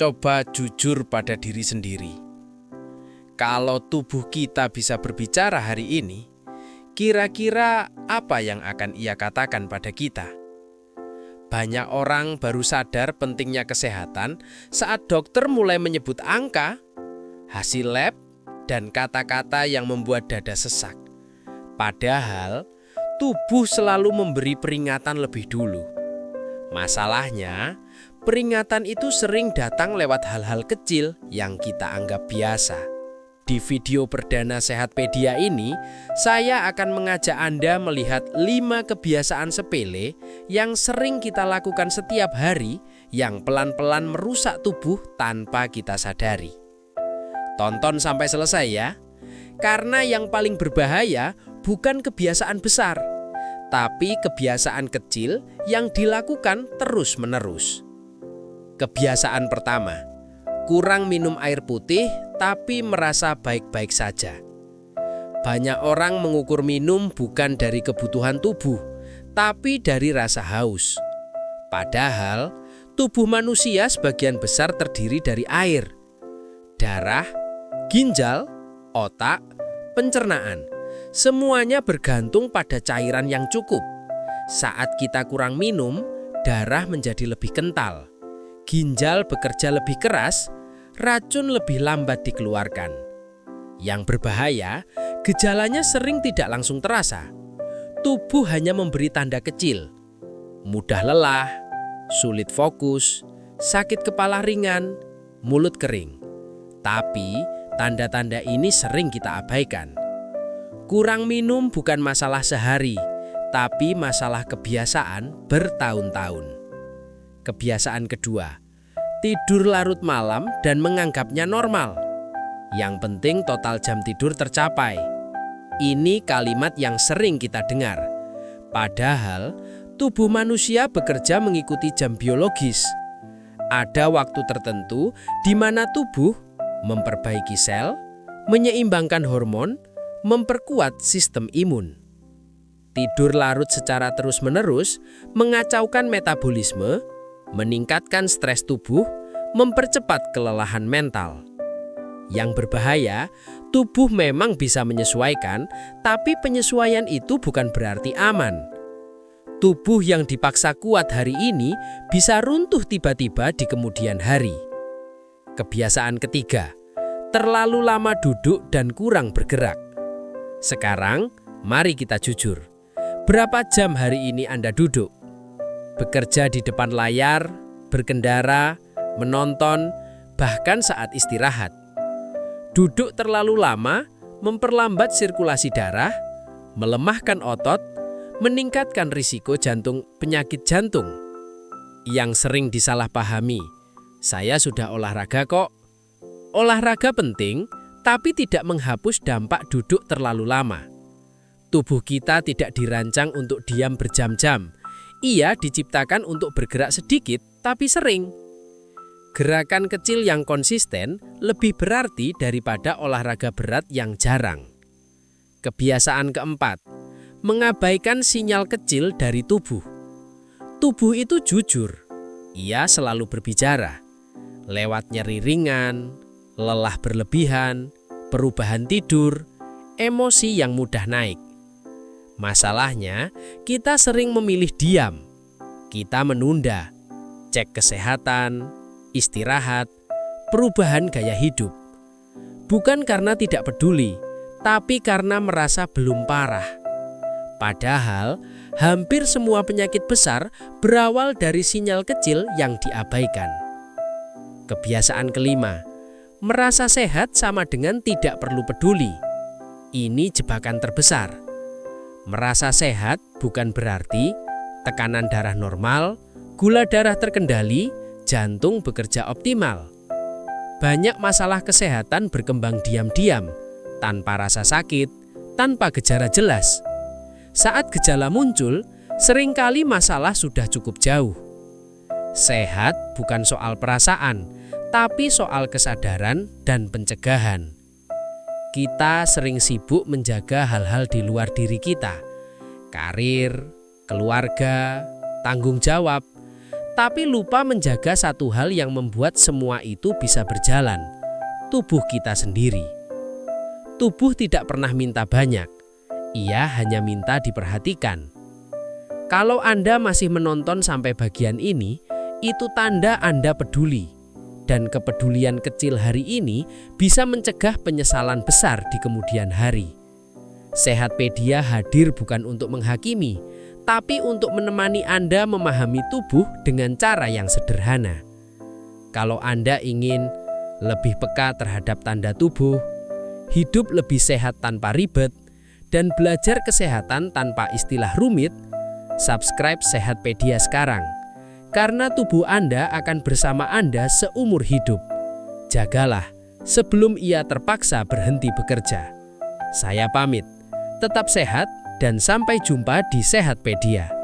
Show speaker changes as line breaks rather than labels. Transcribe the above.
Coba jujur pada diri sendiri. Kalau tubuh kita bisa berbicara hari ini, kira-kira apa yang akan ia katakan pada kita? Banyak orang baru sadar pentingnya kesehatan saat dokter mulai menyebut angka, hasil lab, dan kata-kata yang membuat dada sesak. Padahal, tubuh selalu memberi peringatan lebih dulu. Masalahnya, peringatan itu sering datang lewat hal-hal kecil yang kita anggap biasa. Di video perdana Sehatpedia ini, saya akan mengajak Anda melihat 5 kebiasaan sepele yang sering kita lakukan setiap hari yang pelan-pelan merusak tubuh tanpa kita sadari. Tonton sampai selesai ya, karena yang paling berbahaya bukan kebiasaan besar, tapi kebiasaan kecil yang dilakukan terus-menerus. Kebiasaan pertama, kurang minum air putih tapi merasa baik-baik saja. Banyak orang mengukur minum bukan dari kebutuhan tubuh, tapi dari rasa haus. Padahal, tubuh manusia sebagian besar terdiri dari air, darah, ginjal, otak, pencernaan. Semuanya bergantung pada cairan yang cukup. Saat kita kurang minum, darah menjadi lebih kental. Ginjal bekerja lebih keras, racun lebih lambat dikeluarkan. Yang berbahaya, gejalanya sering tidak langsung terasa. Tubuh hanya memberi tanda kecil. Mudah lelah, sulit fokus, sakit kepala ringan, mulut kering. Tapi, tanda-tanda ini sering kita abaikan. Kurang minum bukan masalah sehari, tapi masalah kebiasaan bertahun-tahun. Kebiasaan kedua, tidur larut malam dan menganggapnya normal. Yang penting total jam tidur tercapai. Ini kalimat yang sering kita dengar. Padahal, tubuh manusia bekerja mengikuti jam biologis. Ada waktu tertentu di mana tubuh memperbaiki sel, menyeimbangkan hormon, memperkuat sistem imun. Tidur larut secara terus-menerus mengacaukan metabolisme, meningkatkan stres tubuh, mempercepat kelelahan mental. Yang berbahaya, tubuh memang bisa menyesuaikan, tapi penyesuaian itu bukan berarti aman. Tubuh yang dipaksa kuat hari ini bisa runtuh tiba-tiba di kemudian hari. Kebiasaan ketiga, terlalu lama duduk dan kurang bergerak. Sekarang, mari kita jujur. Berapa jam hari ini Anda duduk? Bekerja di depan layar, berkendara, menonton, bahkan saat istirahat. Duduk terlalu lama memperlambat sirkulasi darah, melemahkan otot, meningkatkan risiko penyakit jantung. Yang sering disalahpahami, saya sudah olahraga kok. Olahraga penting, tapi tidak menghapus dampak duduk terlalu lama. Tubuh kita tidak dirancang untuk diam berjam-jam. Ia diciptakan untuk bergerak sedikit tapi sering. Gerakan kecil yang konsisten lebih berarti daripada olahraga berat yang jarang. Kebiasaan keempat, mengabaikan sinyal kecil dari tubuh. Tubuh itu jujur, ia selalu berbicara. Lewat nyeri ringan, lelah berlebihan, perubahan tidur, emosi yang mudah naik. Masalahnya, kita sering memilih diam. Kita menunda, cek kesehatan, istirahat, perubahan gaya hidup. Bukan karena tidak peduli, tapi karena merasa belum parah. Padahal, hampir semua penyakit besar berawal dari sinyal kecil yang diabaikan. Kebiasaan kelima, merasa sehat sama dengan tidak perlu peduli. Ini jebakan terbesar. Merasa sehat bukan berarti tekanan darah normal, gula darah terkendali, jantung bekerja optimal. Banyak masalah kesehatan berkembang diam-diam, tanpa rasa sakit, tanpa gejala jelas. Saat gejala muncul, seringkali masalah sudah cukup jauh. Sehat bukan soal perasaan, tapi soal kesadaran dan pencegahan. Kita sering sibuk menjaga hal-hal di luar diri kita, karir, keluarga, tanggung jawab, tapi lupa menjaga satu hal yang membuat semua itu bisa berjalan, tubuh kita sendiri. Tubuh tidak pernah minta banyak, ia hanya minta diperhatikan. Kalau Anda masih menonton sampai bagian ini, itu tanda Anda peduli. Dan kepedulian kecil hari ini bisa mencegah penyesalan besar di kemudian hari. Sehatpedia hadir bukan untuk menghakimi, tapi untuk menemani Anda memahami tubuh dengan cara yang sederhana. Kalau Anda ingin lebih peka terhadap tanda tubuh, hidup lebih sehat tanpa ribet, dan belajar kesehatan tanpa istilah rumit, subscribe Sehatpedia sekarang. Karena tubuh Anda akan bersama Anda seumur hidup. Jagalah sebelum ia terpaksa berhenti bekerja. Saya pamit, tetap sehat dan sampai jumpa di Sehatpedia.